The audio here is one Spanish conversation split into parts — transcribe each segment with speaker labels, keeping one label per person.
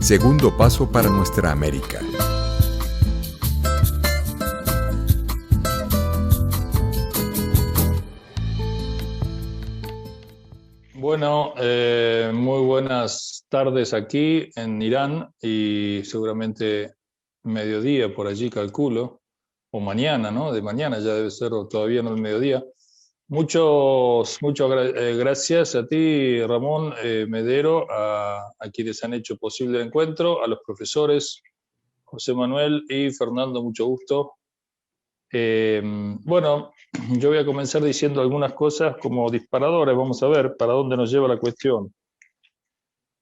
Speaker 1: Segundo paso para nuestra América.
Speaker 2: Bueno, muy buenas tardes aquí en Irán y seguramente mediodía por allí calculo, o mañana, ¿no? De mañana ya debe ser, o todavía no el mediodía. Muchas gracias a ti, Ramón Medero, a quienes han hecho posible el encuentro, a los profesores José Manuel y Fernando, mucho gusto. Bueno, yo voy a comenzar diciendo algunas cosas como disparadores, vamos a ver para dónde nos lleva la cuestión.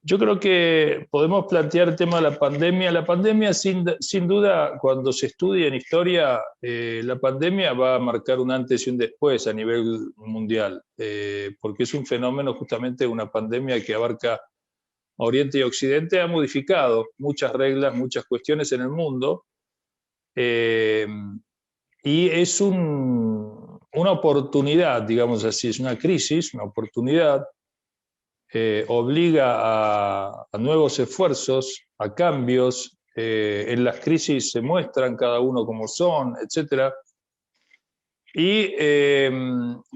Speaker 2: Yo creo que podemos plantear el tema de la pandemia. La pandemia, sin duda, cuando se estudia en historia, la pandemia va a marcar un antes y un después a nivel mundial, porque es un fenómeno, justamente una pandemia que abarca Oriente y Occidente, ha modificado muchas reglas, muchas cuestiones en el mundo. Eh, y es una oportunidad, digamos así, es una crisis, una oportunidad, obliga a nuevos esfuerzos, a cambios, en las crisis se muestran cada uno como son, etc. Y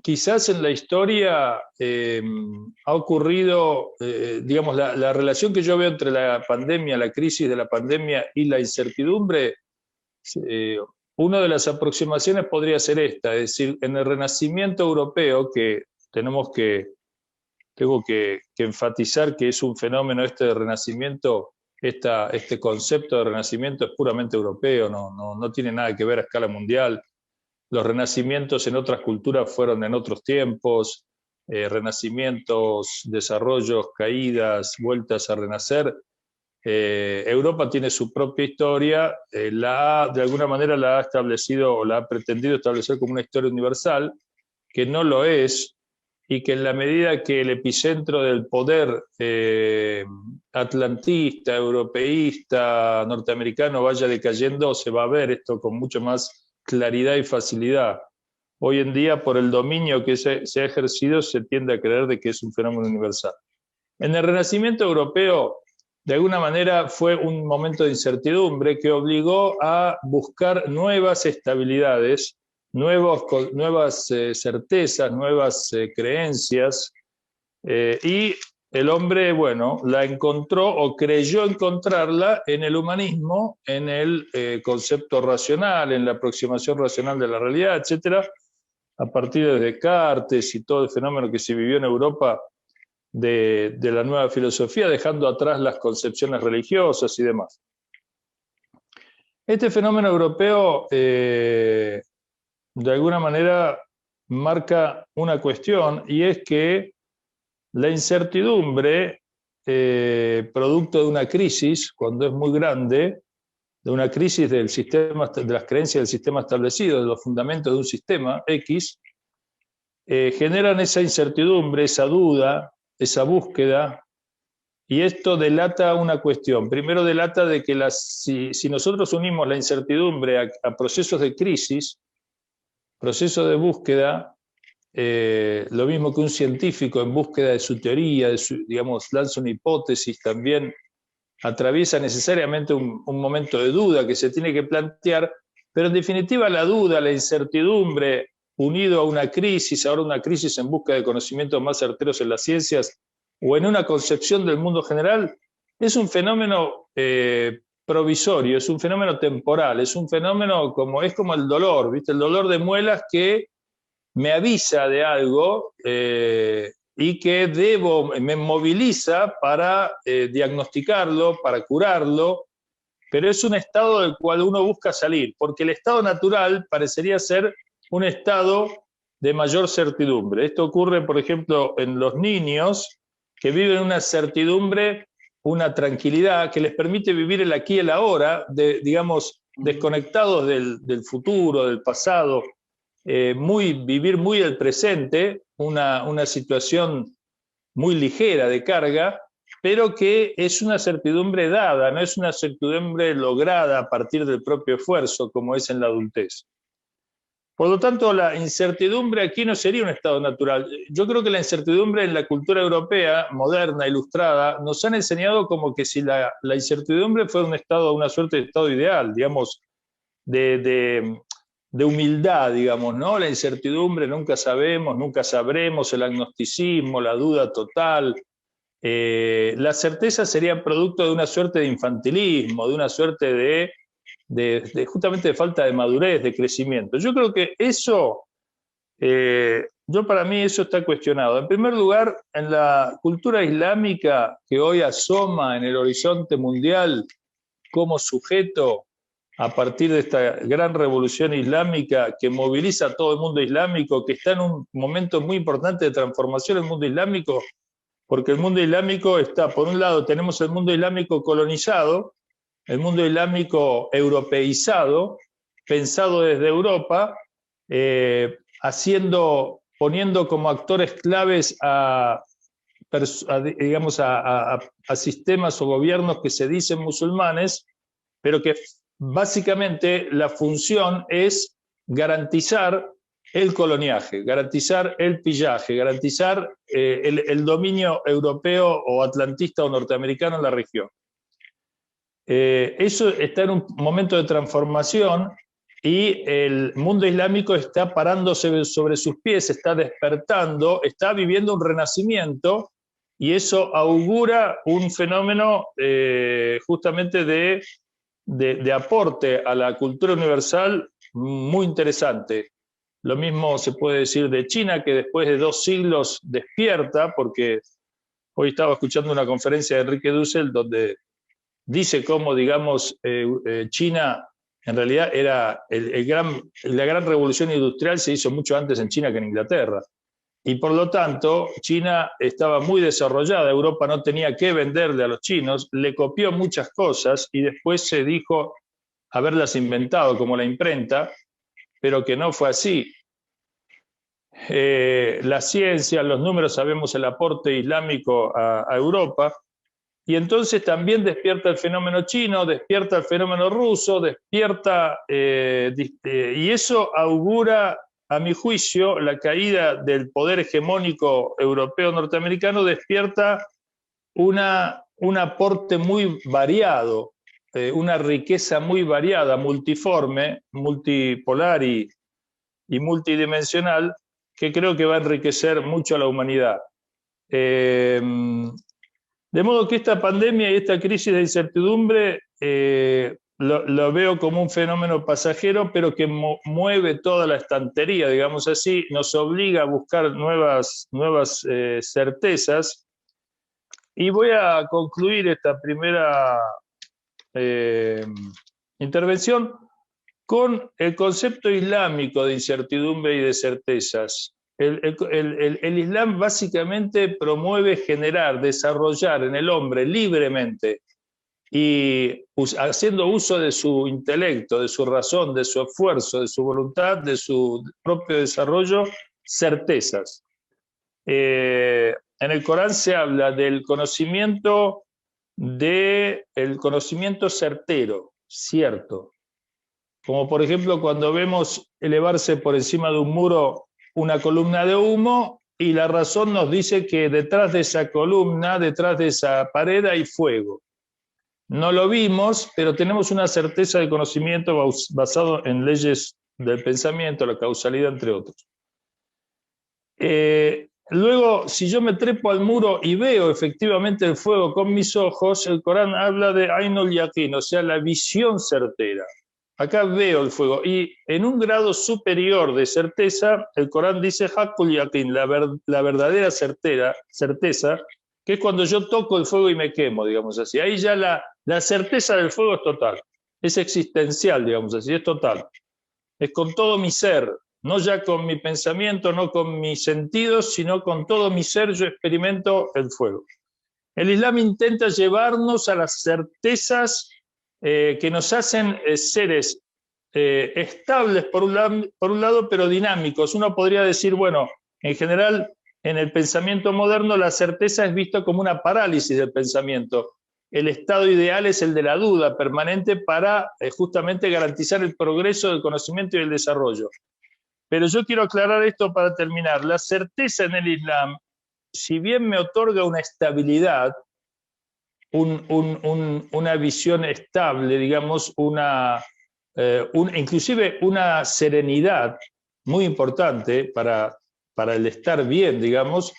Speaker 2: quizás en la historia ha ocurrido, digamos, la relación que yo veo entre la pandemia, la crisis de la pandemia y la incertidumbre. eh, una de las aproximaciones podría ser esta, es decir, en el Renacimiento europeo, que tengo que enfatizar que es un fenómeno este de Renacimiento, este concepto de Renacimiento es puramente europeo, no tiene nada que ver a escala mundial. Los renacimientos en otras culturas fueron en otros tiempos, renacimientos, desarrollos, caídas, vueltas a renacer. Europa tiene su propia historia, de alguna manera la ha establecido o la ha pretendido establecer como una historia universal, que no lo es, y que en la medida que el epicentro del poder atlantista, europeísta, norteamericano vaya decayendo, se va a ver esto con mucho más claridad y facilidad. Hoy en día, por el dominio que se ha ejercido, se tiende a creer de que es un fenómeno universal. En el Renacimiento europeo, de alguna manera, fue un momento de incertidumbre que obligó a buscar nuevas estabilidades, nuevas certezas, nuevas creencias, y el hombre, bueno, la encontró o creyó encontrarla en el humanismo, en el concepto racional, en la aproximación racional de la realidad, etcétera, a partir de Descartes y todo el fenómeno que se vivió en Europa de la nueva filosofía, dejando atrás las concepciones religiosas y demás. Este fenómeno europeo, de alguna manera, marca una cuestión, y es que la incertidumbre, producto de una crisis, cuando es muy grande, de una crisis del sistema, de las creencias del sistema establecido, de los fundamentos de un sistema X, generan esa incertidumbre, esa duda, esa búsqueda, y esto delata una cuestión. Primero delata de que si nosotros unimos la incertidumbre a procesos de crisis, procesos de búsqueda, lo mismo que un científico en búsqueda de su teoría, digamos, lanza una hipótesis, también atraviesa necesariamente un momento de duda que se tiene que plantear, pero en definitiva la duda, la incertidumbre, unido a una crisis, ahora una crisis en busca de conocimientos más certeros en las ciencias o en una concepción del mundo general, es un fenómeno provisorio, es un fenómeno temporal, es un fenómeno es como el dolor, ¿viste? El dolor de muelas que me avisa de algo, y que me moviliza para diagnosticarlo, para curarlo, pero es un estado del cual uno busca salir, porque el estado natural parecería ser un estado de mayor certidumbre. Esto ocurre, por ejemplo, en los niños que viven una certidumbre, una tranquilidad que les permite vivir el aquí y el ahora, digamos, desconectados del futuro, del pasado, vivir muy el presente, una situación muy ligera de carga, pero que es una certidumbre dada, no es una certidumbre lograda a partir del propio esfuerzo, como es en la adultez. Por lo tanto, la incertidumbre aquí no sería un estado natural. Yo creo que la incertidumbre en la cultura europea, moderna, ilustrada, nos han enseñado como que si la incertidumbre fuera un estado, una suerte de estado ideal, digamos, de humildad, digamos, ¿no? La incertidumbre, nunca sabemos, nunca sabremos, el agnosticismo, la duda total. La certeza sería producto de una suerte de infantilismo, de una suerte de justamente de falta de madurez, de crecimiento. Yo creo que eso, para mí eso está cuestionado. En primer lugar, en la cultura islámica que hoy asoma en el horizonte mundial como sujeto a partir de esta gran revolución islámica que moviliza a todo el mundo islámico, que está en un momento muy importante de transformación en el mundo islámico, porque el mundo islámico está, por un lado, tenemos el mundo islámico colonizado, el mundo islámico europeizado, pensado desde Europa, poniendo como actores claves digamos, a sistemas o gobiernos que se dicen musulmanes, pero que básicamente la función es garantizar el coloniaje, garantizar el pillaje, garantizar el dominio europeo o atlantista o norteamericano en la región. Eso está en un momento de transformación y el mundo islámico está parándose sobre sus pies, está despertando, está viviendo un renacimiento y eso augura un fenómeno justamente de aporte a la cultura universal muy interesante. Lo mismo se puede decir de China, que después de 2 siglos despierta, porque hoy estaba escuchando una conferencia de Enrique Dussel donde dice cómo, digamos, China en realidad era la gran revolución industrial se hizo mucho antes en China que en Inglaterra. Y por lo tanto, China estaba muy desarrollada, Europa no tenía que venderle a los chinos, le copió muchas cosas y después se dijo haberlas inventado, como la imprenta, pero que no fue así. La ciencia, los números, sabemos el aporte islámico a Europa, y entonces también despierta el fenómeno chino, despierta el fenómeno ruso, y eso augura, a mi juicio, la caída del poder hegemónico europeo norteamericano, despierta un aporte muy variado, una riqueza muy variada, multiforme, multipolar y multidimensional, que creo que va a enriquecer mucho a la humanidad. De modo que esta pandemia y esta crisis de incertidumbre lo veo como un fenómeno pasajero, pero que mueve toda la estantería, digamos así, nos obliga a buscar nuevas certezas. Y voy a concluir esta primera intervención con el concepto islámico de incertidumbre y de certezas. El Islam básicamente promueve generar, desarrollar en el hombre libremente y haciendo uso de su intelecto, de su razón, de su esfuerzo, de su voluntad, de su propio desarrollo, certezas. En el Corán se habla del conocimiento certero, cierto. Como por ejemplo cuando vemos elevarse por encima de un muro una columna de humo y la razón nos dice que detrás de esa columna, detrás de esa pared hay fuego. No lo vimos, pero tenemos una certeza de conocimiento basado en leyes del pensamiento, la causalidad, entre otros. Luego, si yo me trepo al muro y veo efectivamente el fuego con mis ojos, el Corán habla de Ainul Yaqin, o sea, la visión certera. Acá veo el fuego. Y en un grado superior de certeza, el Corán dice Haqqul Yaqin, la verdadera certeza, que es cuando yo toco el fuego y me quemo, digamos así. Ahí ya la certeza del fuego es total. Es existencial, digamos así, es total. Es con todo mi ser, no ya con mi pensamiento, no con mis sentidos, sino con todo mi ser yo experimento el fuego. El Islam intenta llevarnos a las certezas que nos hacen seres estables por un lado, pero dinámicos. Uno podría decir, bueno, en general, en el pensamiento moderno la certeza es vista como una parálisis del pensamiento. El estado ideal es el de la duda permanente para justamente garantizar el progreso del conocimiento y el desarrollo. Pero yo quiero aclarar esto para terminar. La certeza en el Islam, si bien me otorga una estabilidad, una visión estable, digamos, inclusive una serenidad muy importante para el estar bien, digamos.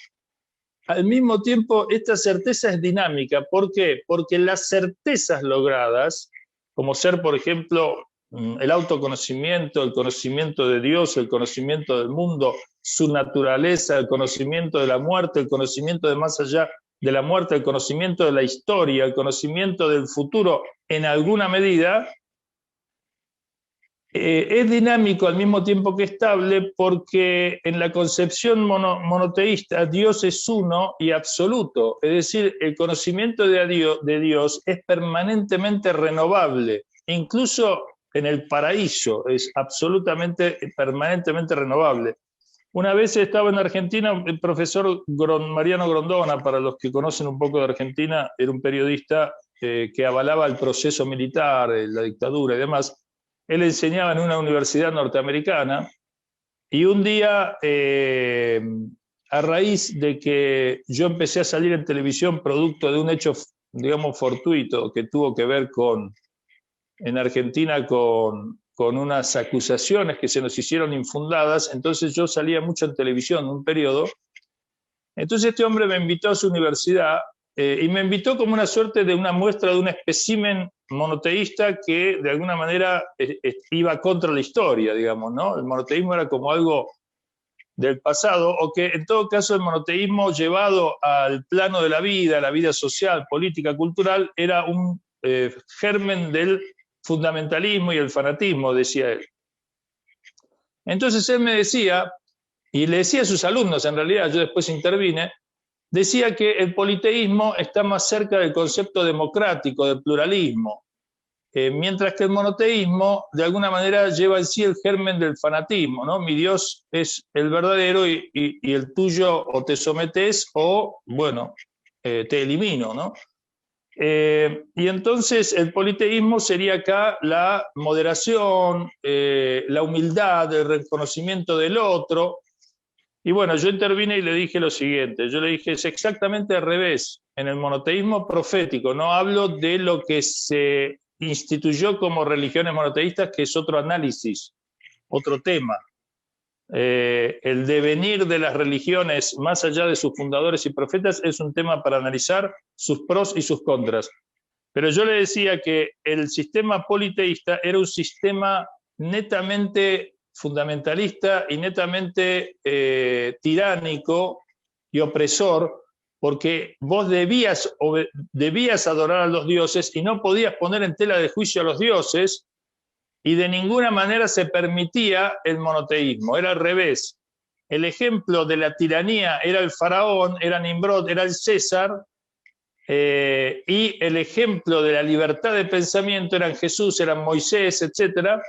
Speaker 2: Al mismo tiempo, esta certeza es dinámica. ¿Por qué? Porque las certezas logradas, como ser, por ejemplo, el autoconocimiento, el conocimiento de Dios, el conocimiento del mundo, su naturaleza, el conocimiento de la muerte, el conocimiento de más allá de la muerte, el conocimiento de la historia, el conocimiento del futuro, en alguna medida, es dinámico al mismo tiempo que estable, porque en la concepción monoteísta Dios es uno y absoluto, es decir, el conocimiento de Dios es permanentemente renovable, incluso en el paraíso es absolutamente, permanentemente renovable. Una vez estaba en Argentina el profesor Mariano Grondona, para los que conocen un poco de Argentina, era un periodista que avalaba el proceso militar, la dictadura y demás. Él enseñaba en una universidad norteamericana y un día, a raíz de que yo empecé a salir en televisión producto de un hecho, digamos, fortuito que tuvo que ver en Argentina con unas acusaciones que se nos hicieron infundadas, entonces yo salía mucho en televisión un periodo. Entonces este hombre me invitó a su universidad y me invitó como una suerte de una muestra de un espécimen monoteísta que de alguna manera iba contra la historia, digamos, ¿no? El monoteísmo era como algo del pasado, o que en todo caso el monoteísmo llevado al plano de la vida social, política, cultural, era un germen del fundamentalismo y el fanatismo, decía él. Entonces él me decía, y le decía a sus alumnos, en realidad yo después intervine, decía que el politeísmo está más cerca del concepto democrático, del pluralismo, mientras que el monoteísmo de alguna manera lleva en sí el germen del fanatismo, ¿no? Mi Dios es el verdadero y el tuyo o te sometes o, bueno, te elimino, ¿no? Y entonces el politeísmo sería acá la moderación, la humildad, el reconocimiento del otro. Y bueno, yo intervine y le dije lo siguiente, yo le dije, es exactamente al revés. En el monoteísmo profético no hablo de lo que se instituyó como religiones monoteístas, que es otro análisis, otro tema. El devenir de las religiones, más allá de sus fundadores y profetas, es un tema para analizar sus pros y sus contras. Pero yo le decía que el sistema politeísta era un sistema netamente fundamentalista y netamente tiránico y opresor, porque vos debías adorar a los dioses y no podías poner en tela de juicio a los dioses, y de ninguna manera se permitía el monoteísmo, era al revés. El ejemplo de la tiranía era el faraón, era Nimrod, era el César, y el ejemplo de la libertad de pensamiento eran Jesús, eran Moisés, etcétera,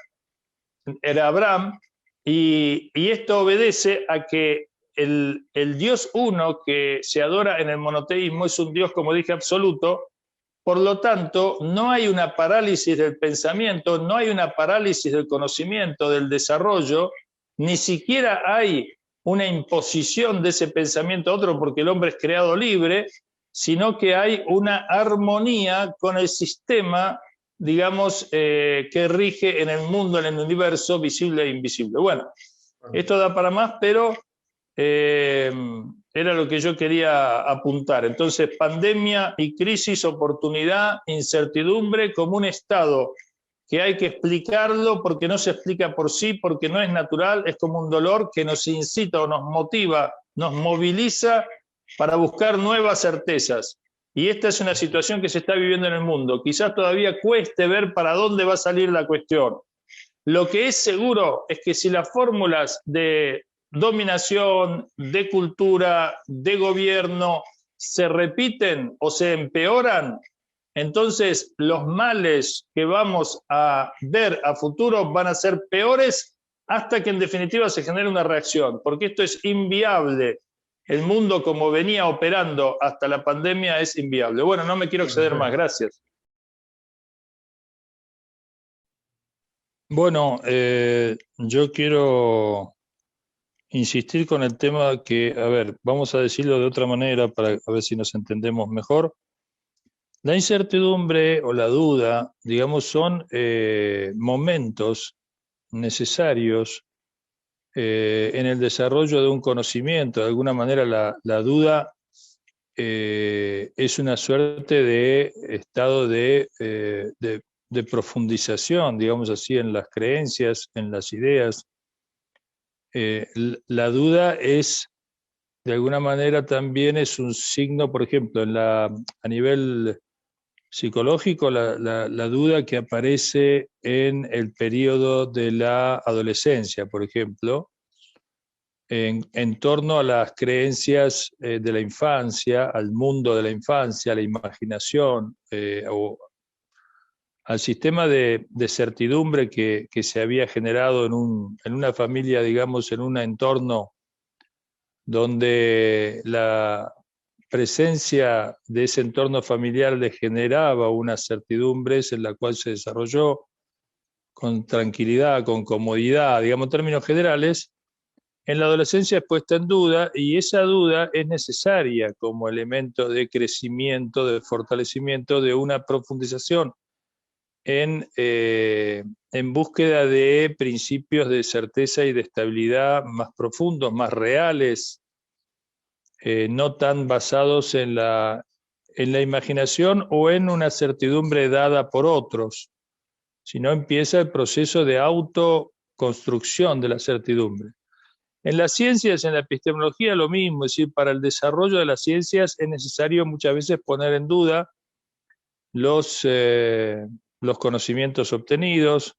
Speaker 2: era Abraham, y esto obedece a que el Dios uno que se adora en el monoteísmo es un Dios, como dije, absoluto. Por lo tanto, no hay una parálisis del pensamiento, no hay una parálisis del conocimiento, del desarrollo, ni siquiera hay una imposición de ese pensamiento a otro porque el hombre es creado libre, sino que hay una armonía con el sistema, digamos, que rige en el mundo, en el universo, visible e invisible. Bueno, esto da para más, pero era lo que yo quería apuntar. Entonces, pandemia y crisis, oportunidad, incertidumbre como un estado que hay que explicarlo porque no se explica por sí, porque no es natural, es como un dolor que nos incita o nos motiva, nos moviliza para buscar nuevas certezas. Y esta es una situación que se está viviendo en el mundo. Quizás todavía cueste ver para dónde va a salir la cuestión. Lo que es seguro es que si las fórmulas de dominación, de cultura, de gobierno se repiten o se empeoran, entonces los males que vamos a ver a futuro van a ser peores hasta que en definitiva se genere una reacción, porque esto es inviable. El mundo como venía operando hasta la pandemia es inviable. Bueno, no me quiero exceder más, gracias. Bueno, yo quiero insistir con el tema que, a ver, vamos a decirlo de otra manera para a ver si nos entendemos mejor. La incertidumbre o la duda, digamos, son momentos necesarios en el desarrollo de un conocimiento. De alguna manera la duda es una suerte de estado de profundización, digamos así, en las creencias, en las ideas. La duda es, de alguna manera, también es un signo, por ejemplo, a nivel psicológico, la duda que aparece en el periodo de la adolescencia, por ejemplo, en torno a las creencias de la infancia, al mundo de la infancia, a la imaginación, o al sistema de certidumbre que se había generado en una familia, digamos, en un entorno donde la presencia de ese entorno familiar le generaba unas certidumbres en la cual se desarrolló con tranquilidad, con comodidad, digamos, en términos generales. En la adolescencia es puesta en duda y esa duda es necesaria como elemento de crecimiento, de fortalecimiento, de una profundización en búsqueda de principios de certeza y de estabilidad más profundos, más reales, no tan basados en la imaginación o en una certidumbre dada por otros, sino empieza el proceso de autoconstrucción de la certidumbre. En las ciencias, en la epistemología, lo mismo, es decir, para el desarrollo de las ciencias es necesario muchas veces poner en duda los conocimientos obtenidos,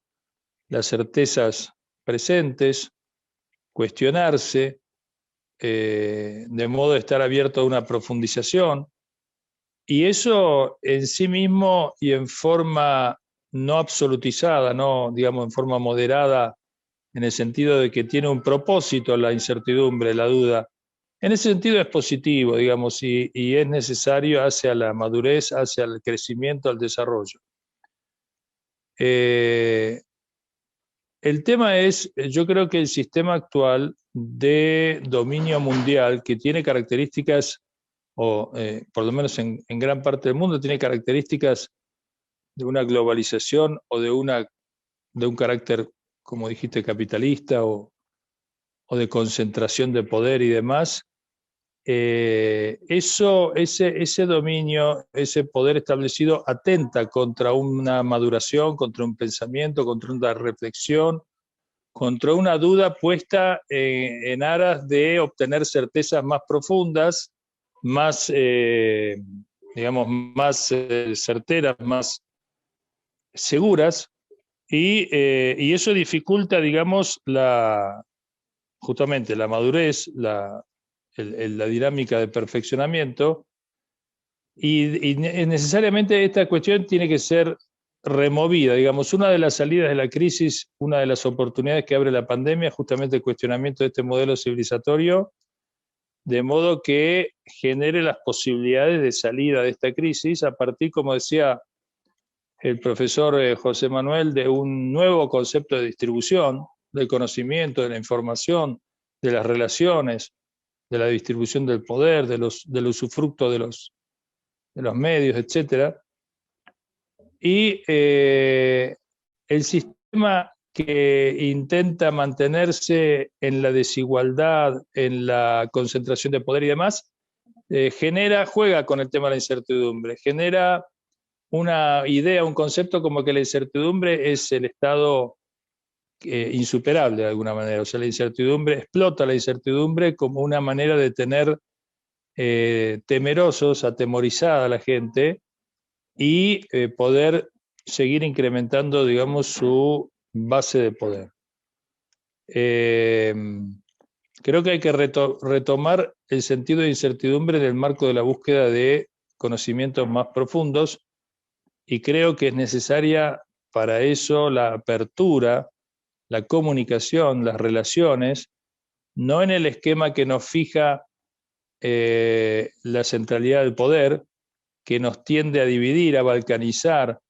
Speaker 2: las certezas presentes, cuestionarse, de modo de estar abierto a una profundización. Y eso en sí mismo y en forma no absolutizada, no, digamos, en forma moderada, en el sentido de que tiene un propósito la incertidumbre, la duda. En ese sentido es positivo, digamos, y es necesario hacia la madurez, hacia el crecimiento, al desarrollo. El tema es, yo creo que el sistema actual de dominio mundial, que tiene características, o por lo menos en gran parte del mundo, tiene características de una globalización o de un carácter, como dijiste, capitalista o de concentración de poder y demás, ese dominio, ese poder establecido atenta contra una maduración, contra un pensamiento, contra una reflexión, contra una duda puesta en aras de obtener certezas más profundas, más, digamos, más certeras, más seguras, y eso dificulta, digamos, justamente la madurez, la dinámica de perfeccionamiento, y necesariamente esta cuestión tiene que ser removida. Digamos, una de las salidas de la crisis, una de las oportunidades que abre la pandemia es justamente el cuestionamiento de este modelo civilizatorio, de modo que genere las posibilidades de salida de esta crisis a partir, como decía el profesor José Manuel, de un nuevo concepto de distribución del conocimiento, de la información, de las relaciones, de la distribución del poder, del usufructo de los medios, etc. Y el sistema que intenta mantenerse en la desigualdad, en la concentración de poder y demás, juega con el tema de la incertidumbre, genera una idea, un concepto como que la incertidumbre es el estado insuperable de alguna manera. O sea, la incertidumbre, explota la incertidumbre como una manera de tener temerosos, atemorizada a la gente y poder seguir incrementando, digamos, su base de poder. Creo que hay que retomar el sentido de incertidumbre en el marco de la búsqueda de conocimientos más profundos, y creo que es necesaria para eso la apertura, la comunicación, las relaciones, no en el esquema que nos fija la centralidad del poder, que nos tiende a dividir, a balcanizar,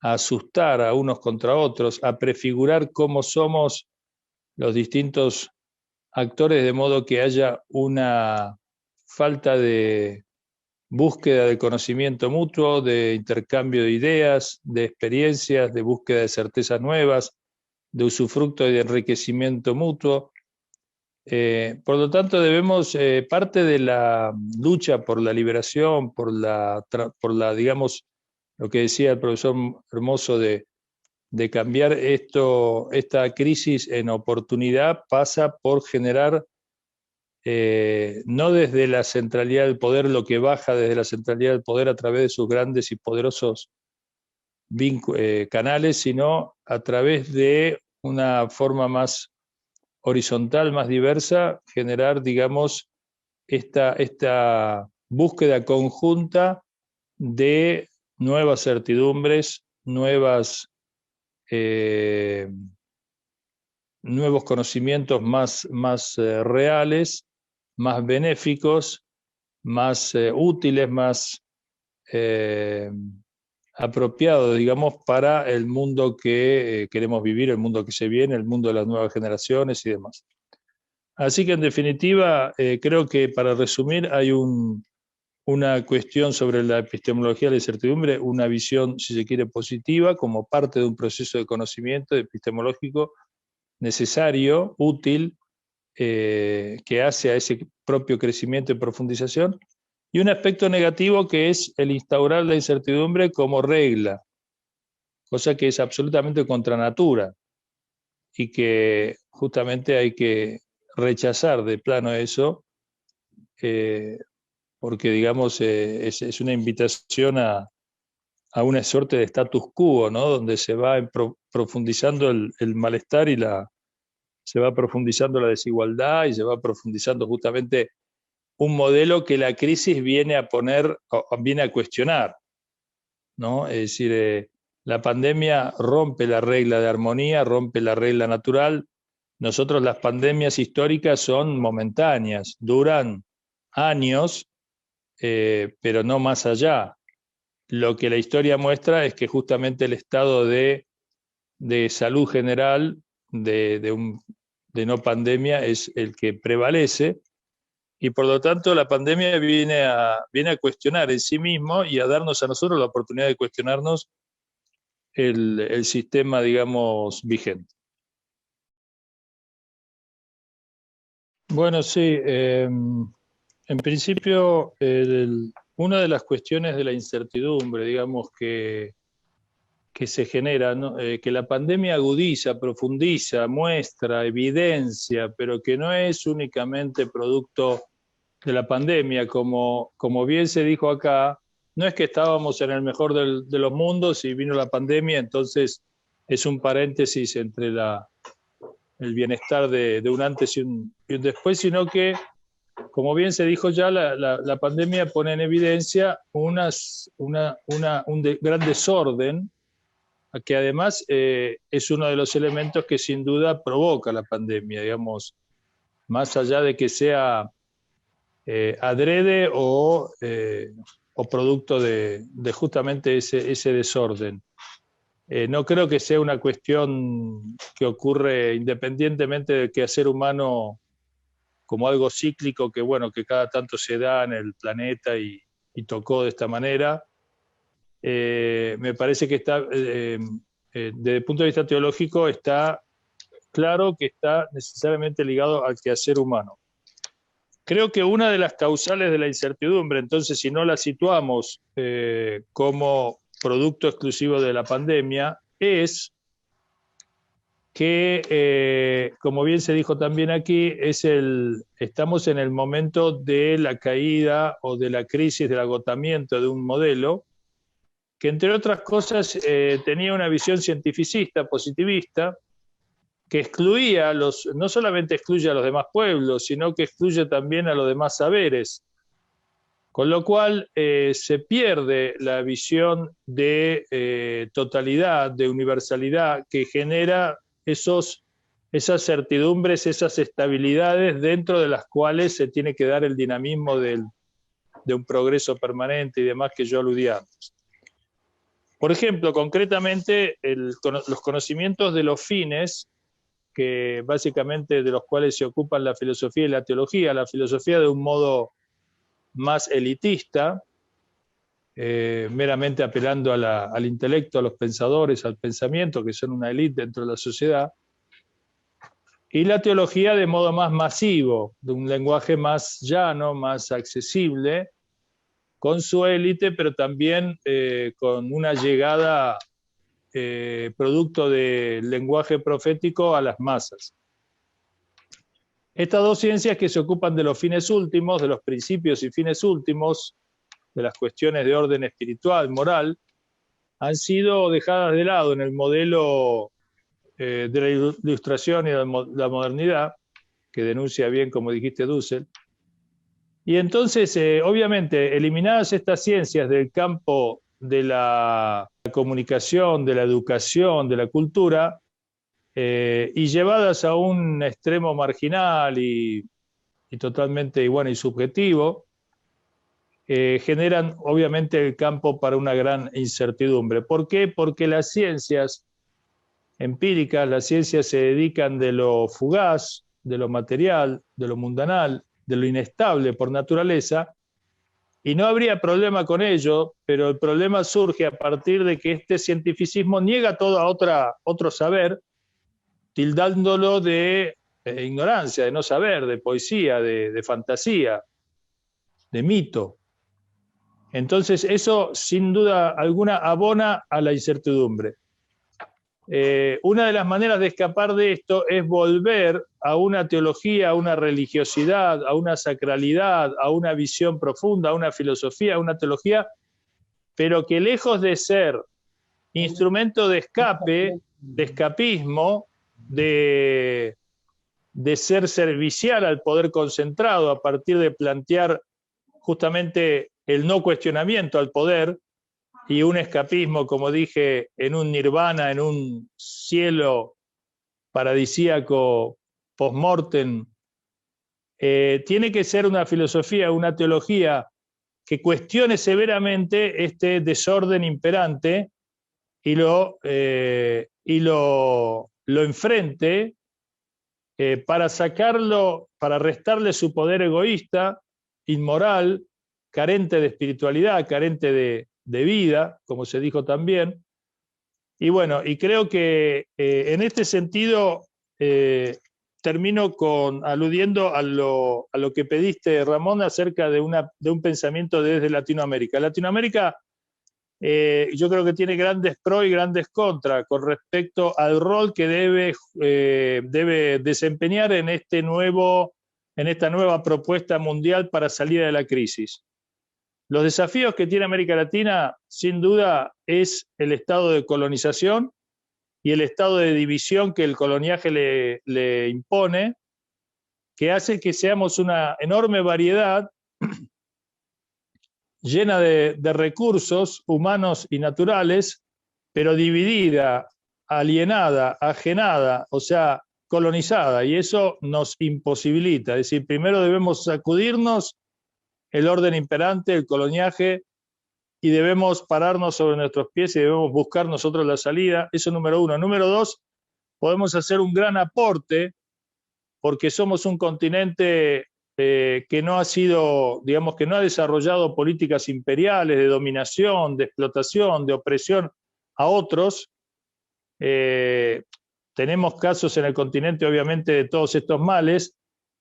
Speaker 2: a asustar a unos contra otros, a prefigurar cómo somos los distintos actores de modo que haya una falta de búsqueda de conocimiento mutuo, de intercambio de ideas, de experiencias, de búsqueda de certezas nuevas, de usufructo y de enriquecimiento mutuo. Por lo tanto, debemos, parte de la lucha por la liberación, por la, digamos, lo que decía el profesor Hermoso de cambiar esta crisis en oportunidad, pasa por generar, no desde la centralidad del poder, lo que baja desde la centralidad del poder a través de sus grandes y poderosos canales, sino a través de una forma más horizontal, más diversa, generar, digamos, esta búsqueda conjunta de nuevas certidumbres, nuevos conocimientos más reales, más benéficos, más útiles, más apropiados, digamos, para el mundo que queremos vivir, el mundo que se viene, el mundo de las nuevas generaciones y demás. Así que, en definitiva, creo que, para resumir, hay una cuestión sobre la epistemología de la incertidumbre, una visión, si se quiere, positiva, como parte de un proceso de conocimiento epistemológico necesario, útil, que hace a ese propio crecimiento y profundización, y un aspecto negativo que es el instaurar la incertidumbre como regla, cosa que es absolutamente contra natura y que justamente hay que rechazar de plano eso, porque, digamos, es una invitación a una suerte de status quo, ¿no? Donde se va profundizando el malestar y se va profundizando la desigualdad y se va profundizando justamente un modelo que la crisis viene a poner, viene a cuestionar, ¿no? Es decir, la pandemia rompe la regla de armonía, rompe la regla natural. Nosotros, las pandemias históricas son momentáneas, duran años, pero no más allá. Lo que la historia muestra es que justamente el estado de salud general de no pandemia es el que prevalece, y por lo tanto la pandemia viene a cuestionar en sí mismo y a darnos a nosotros la oportunidad de cuestionarnos el sistema, digamos, vigente. Bueno, sí, en principio, una de las cuestiones de la incertidumbre, digamos, que se genera, ¿no? Que la pandemia agudiza, profundiza, muestra, evidencia, pero que no es únicamente producto de la pandemia, como bien se dijo acá. No es que estábamos en el mejor de los mundos y vino la pandemia, entonces es un paréntesis entre el bienestar de un antes y un después, sino que, como bien se dijo ya, la pandemia pone en evidencia un gran desorden, que además es uno de los elementos que sin duda provoca la pandemia, digamos, más allá de que sea adrede o producto de justamente ese desorden. No creo que sea una cuestión que ocurre independientemente del quehacer humano, como algo cíclico que, bueno, que cada tanto se da en el planeta y tocó de esta manera. Me parece que está, desde el punto de vista teológico, está claro que está necesariamente ligado al quehacer humano. Creo que una de las causales de la incertidumbre, entonces, si no la situamos como producto exclusivo de la pandemia, es que, como bien se dijo también aquí, estamos en el momento de la caída o de la crisis, del agotamiento de un modelo que, entre otras cosas, tenía una visión cientificista, positivista, que excluía no solamente excluye a los demás pueblos, sino que excluye también a los demás saberes. Con lo cual se pierde la visión de totalidad, de universalidad, que genera esas certidumbres, esas estabilidades dentro de las cuales se tiene que dar el dinamismo de un progreso permanente y demás, que yo aludía antes. Por ejemplo, concretamente, los conocimientos de los fines que básicamente de los cuales se ocupan la filosofía y la filosofía de un modo más elitista, meramente apelando al intelecto, a los pensadores, al pensamiento, que son una élite dentro de la sociedad, y la teología de modo más masivo, de un lenguaje más llano, más accesible, con su élite, pero también con una llegada producto del lenguaje profético a las masas. Estas dos ciencias que se ocupan de los fines últimos, de los principios y fines últimos, de las cuestiones de orden espiritual, moral, han sido dejadas de lado en el modelo de la ilustración y de la modernidad, que denuncia bien, como dijiste, Dussel. Y entonces, obviamente, eliminadas estas ciencias del campo de la comunicación, de la educación, de la cultura, y llevadas a un extremo marginal y totalmente y subjetivo, generan obviamente el campo para una gran incertidumbre. ¿Por qué? Porque las ciencias empíricas, las ciencias se dedican de lo fugaz, de lo material, de lo mundanal, de lo inestable por naturaleza, y no habría problema con ello, pero el problema surge a partir de que este cientificismo niega todo a otro saber, tildándolo de ignorancia, de no saber, de poesía, de fantasía, de mito. Entonces eso sin duda alguna abona a la incertidumbre. Una de las maneras de escapar de esto es volver a una teología, a una religiosidad, a una sacralidad, a una visión profunda, a una filosofía, a una teología, pero que lejos de ser instrumento de escape, de escapismo, de ser servicial al poder concentrado a partir de plantear justamente el no cuestionamiento al poder y un escapismo, como dije, en un nirvana, en un cielo paradisíaco post-mortem, tiene que ser una filosofía, una teología que cuestione severamente este desorden imperante y lo enfrente para sacarlo, para restarle su poder egoísta, inmoral, carente de espiritualidad, carente de vida, como se dijo también. Y bueno, y creo que en este sentido termino aludiendo a lo que pediste, Ramón, acerca de un pensamiento desde Latinoamérica. Latinoamérica yo creo que tiene grandes pros y grandes contras con respecto al rol que debe desempeñar en esta nueva propuesta mundial para salir de la crisis. Los desafíos que tiene América Latina, sin duda, es el estado de colonización y el estado de división que el coloniaje le impone, que hace que seamos una enorme variedad llena de recursos humanos y naturales, pero dividida, alienada, ajenada, o sea, colonizada, y eso nos imposibilita. Es decir, primero debemos sacudirnos el orden imperante, el coloniaje, y debemos pararnos sobre nuestros pies y debemos buscar nosotros la salida. Eso número uno. Número dos, podemos hacer un gran aporte porque somos un continente que no ha sido, digamos, que no ha desarrollado políticas imperiales de dominación, de explotación, de opresión a otros. Tenemos casos en el continente, obviamente, de todos estos males,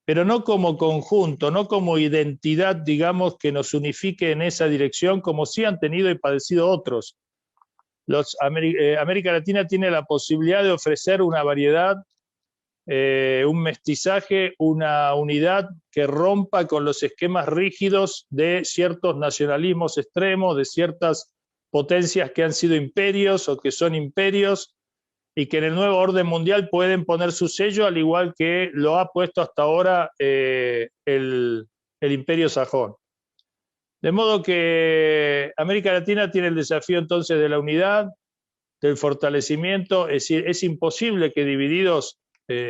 Speaker 2: pero no como conjunto, no como identidad, digamos, que nos unifique en esa dirección, como sí han tenido y padecido otros. América Latina tiene la posibilidad de ofrecer una variedad, un mestizaje, una unidad que rompa con los esquemas rígidos de ciertos nacionalismos extremos, de ciertas potencias que han sido imperios o que son imperios, y que en el nuevo orden mundial pueden poner su sello, al igual que lo ha puesto hasta ahora el imperio sajón. De modo que América Latina tiene el desafío entonces de la unidad, del fortalecimiento, es decir, es imposible que divididos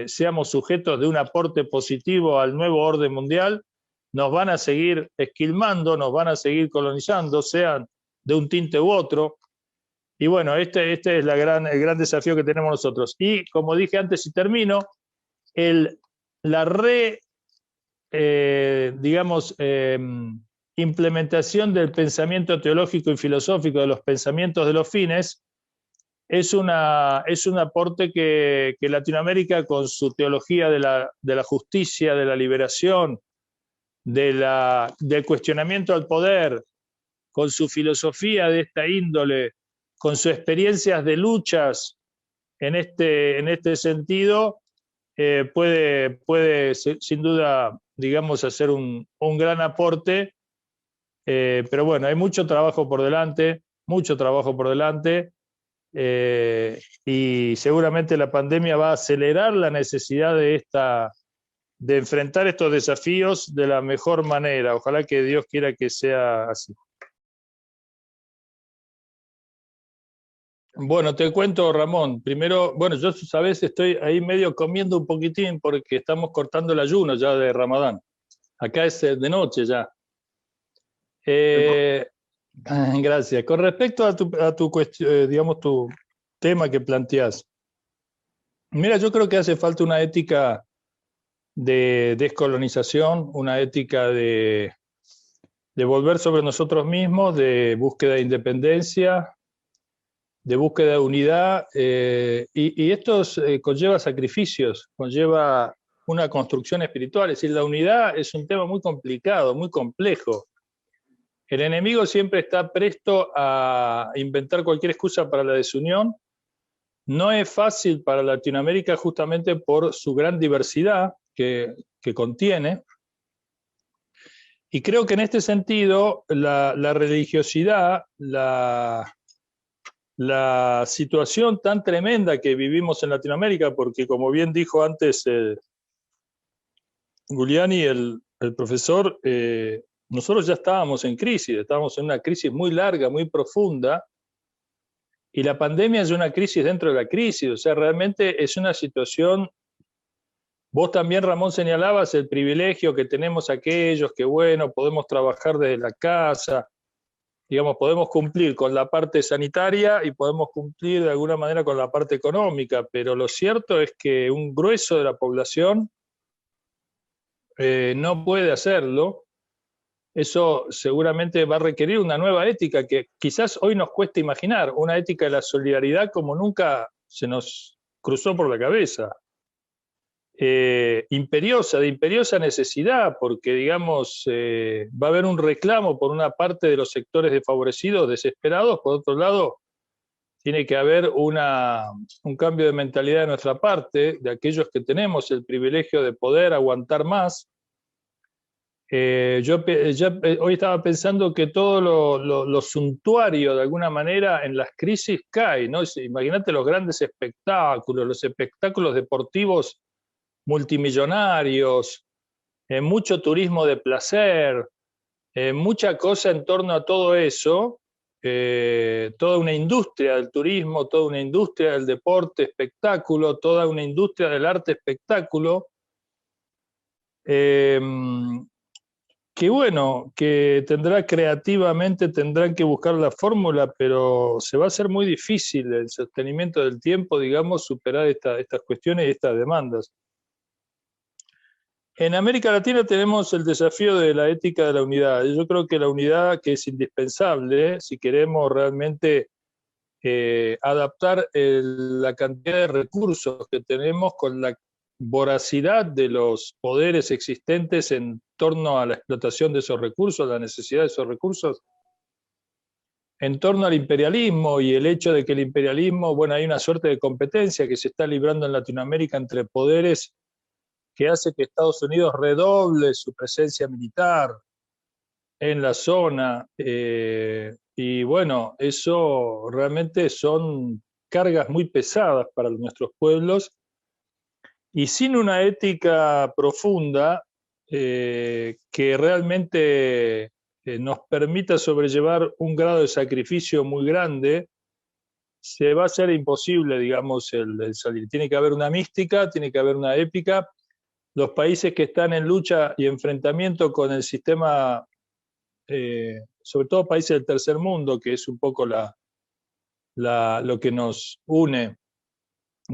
Speaker 2: seamos sujetos de un aporte positivo al nuevo orden mundial. Nos van a seguir esquilmando, nos van a seguir colonizando, sean de un tinte u otro. Y bueno, este es el gran desafío que tenemos nosotros. Y como dije antes y termino, la digamos, implementación del pensamiento teológico y filosófico de los pensamientos de los fines es un aporte que Latinoamérica, con su teología de la justicia, de la liberación, del cuestionamiento al poder, con su filosofía de esta índole, con sus experiencias de luchas en este sentido, puede sin duda, digamos, hacer un gran aporte, pero bueno, hay mucho trabajo por delante, y seguramente la pandemia va a acelerar la necesidad de enfrentar estos desafíos de la mejor manera. Ojalá que Dios quiera que sea así. Bueno, te cuento, Ramón. Primero, bueno, yo, sabes, estoy ahí medio comiendo un poquitín porque estamos cortando el ayuno ya de Ramadán. Acá es de noche ya. Gracias. Con respecto a tu cuestión, digamos, tu tema que planteas. Mira, yo creo que hace falta una ética de descolonización, una ética de volver sobre nosotros mismos, de búsqueda de independencia, de búsqueda de unidad, y esto conlleva sacrificios, conlleva una construcción espiritual. Es decir, la unidad es un tema muy complicado, muy complejo. El enemigo siempre está presto a inventar cualquier excusa para la desunión. No es fácil para Latinoamérica justamente por su gran diversidad que contiene. Y creo que en este sentido la religiosidad, la situación tan tremenda que vivimos en Latinoamérica, porque como bien dijo antes Giuliani, el profesor, nosotros ya estábamos en crisis, estábamos en una crisis muy larga, muy profunda, y la pandemia es una crisis dentro de la crisis. O sea, realmente es una situación. Vos también, Ramón, señalabas el privilegio que tenemos aquellos que, bueno, podemos trabajar desde la casa, digamos, podemos cumplir con la parte sanitaria y podemos cumplir de alguna manera con la parte económica, pero lo cierto es que un grueso de la población no puede hacerlo. Eso seguramente va a requerir una nueva ética que quizás hoy nos cuesta imaginar, una ética de la solidaridad como nunca se nos cruzó por la cabeza. De imperiosa necesidad, porque digamos, va a haber un reclamo por una parte de los sectores desfavorecidos, desesperados. Por otro lado, tiene que haber un cambio de mentalidad de nuestra parte, de aquellos que tenemos el privilegio de poder aguantar más. Hoy estaba pensando que todo lo suntuario, de alguna manera, en las crisis cae, ¿no? Imagínate los grandes espectáculos, los espectáculos deportivos multimillonarios, mucho turismo de placer, mucha cosa en torno a todo eso, toda una industria del turismo, toda una industria del deporte espectáculo, toda una industria del arte espectáculo, que bueno, que creativamente tendrán que buscar la fórmula, pero se va a hacer muy difícil el sostenimiento del tiempo, digamos, superar estas cuestiones y estas demandas. En América Latina tenemos el desafío de la ética de la unidad. Yo creo que la unidad, que es indispensable si queremos realmente adaptar la cantidad de recursos que tenemos con la voracidad de los poderes existentes en torno a la explotación de esos recursos, la necesidad de esos recursos, en torno al imperialismo y el hecho de que el imperialismo, bueno, hay una suerte de competencia que se está librando en Latinoamérica entre poderes que hace que Estados Unidos redoble su presencia militar en la zona. Y bueno, eso realmente son cargas muy pesadas para nuestros pueblos, y sin una ética profunda que realmente nos permita sobrellevar un grado de sacrificio muy grande, se va a hacer imposible, digamos, el salir. Tiene que haber una mística, tiene que haber una épica. Los países que están en lucha y enfrentamiento con el sistema, sobre todo países del tercer mundo, que es un poco lo que nos une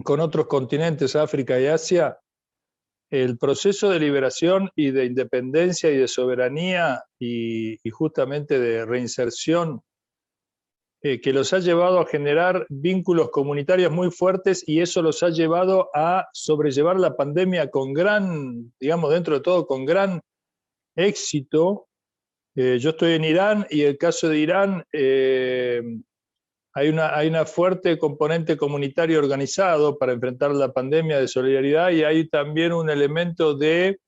Speaker 2: con otros continentes, África y Asia, el proceso de liberación y de independencia y de soberanía y justamente de reinserción que los ha llevado a generar vínculos comunitarios muy fuertes, y eso los ha llevado a sobrellevar la pandemia con gran, digamos, dentro de todo, con gran éxito. Yo estoy en Irán, y el caso de Irán, hay una fuerte componente comunitario organizado para enfrentar la pandemia, de solidaridad, y hay también un elemento de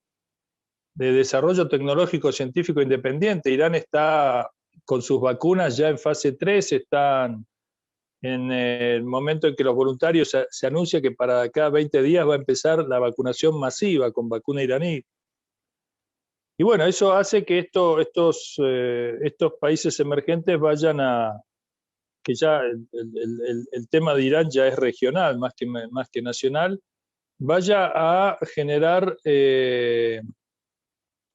Speaker 2: desarrollo tecnológico científico independiente. Irán está con sus vacunas ya en fase 3, están en el momento en que los voluntarios se anuncia que para cada 20 días va a empezar la vacunación masiva con vacuna iraní. Y bueno, eso hace que estos países emergentes vayan que ya el tema de Irán ya es regional más que nacional, vaya a generar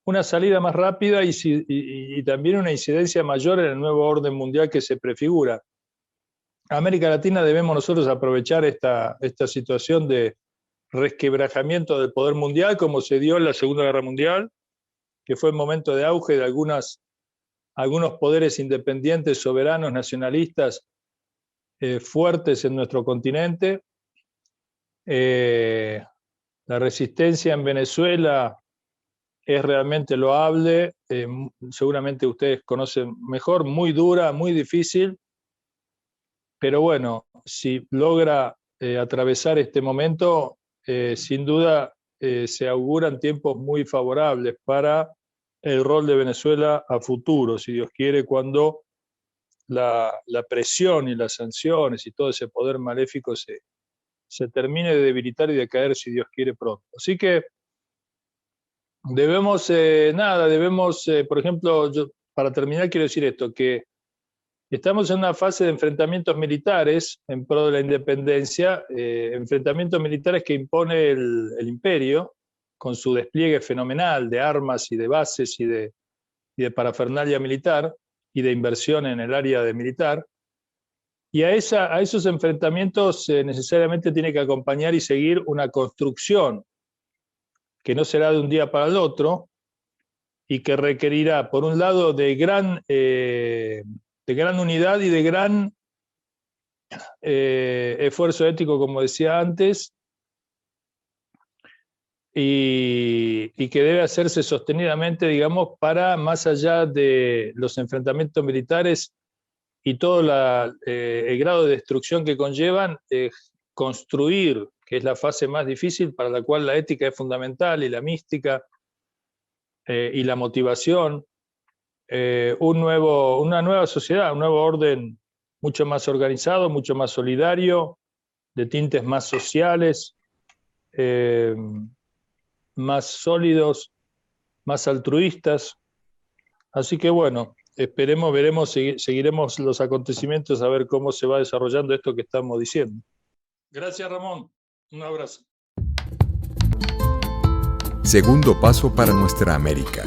Speaker 2: una salida más rápida y también una incidencia mayor en el nuevo orden mundial que se prefigura. América Latina debemos nosotros aprovechar esta situación de resquebrajamiento del poder mundial, como se dio en la Segunda Guerra Mundial, que fue el momento de auge de algunos poderes independientes, soberanos, nacionalistas, fuertes en nuestro continente. La resistencia en Venezuela es realmente loable, seguramente ustedes conocen mejor, muy dura, muy difícil, pero bueno, si logra atravesar este momento, sin duda se auguran tiempos muy favorables para el rol de Venezuela a futuro, si Dios quiere, cuando la presión y las sanciones y todo ese poder maléfico se termine de debilitar y de caer, si Dios quiere, pronto. Así que debemos, por ejemplo, para terminar quiero decir esto, que estamos en una fase de enfrentamientos militares en pro de la independencia, enfrentamientos militares que impone el imperio, con su despliegue fenomenal de armas y de bases y de parafernalia militar y de inversión en el área de militar. Y a esos enfrentamientos necesariamente tiene que acompañar y seguir una construcción que no será de un día para el otro y que requerirá, por un lado, de gran unidad y de gran esfuerzo ético, como decía antes, y que debe hacerse sostenidamente, digamos, para, más allá de los enfrentamientos militares y todo el grado de destrucción que conllevan, construir, que es la fase más difícil, para la cual la ética es fundamental, y la mística y la motivación, una nueva sociedad, un nuevo orden mucho más organizado, mucho más solidario, de tintes más sociales, más sólidos, más altruistas. Así que bueno, veremos, seguiremos los acontecimientos a ver cómo se va desarrollando esto que estamos diciendo. Gracias, Ramón. Un abrazo.
Speaker 1: Segundo paso para nuestra América.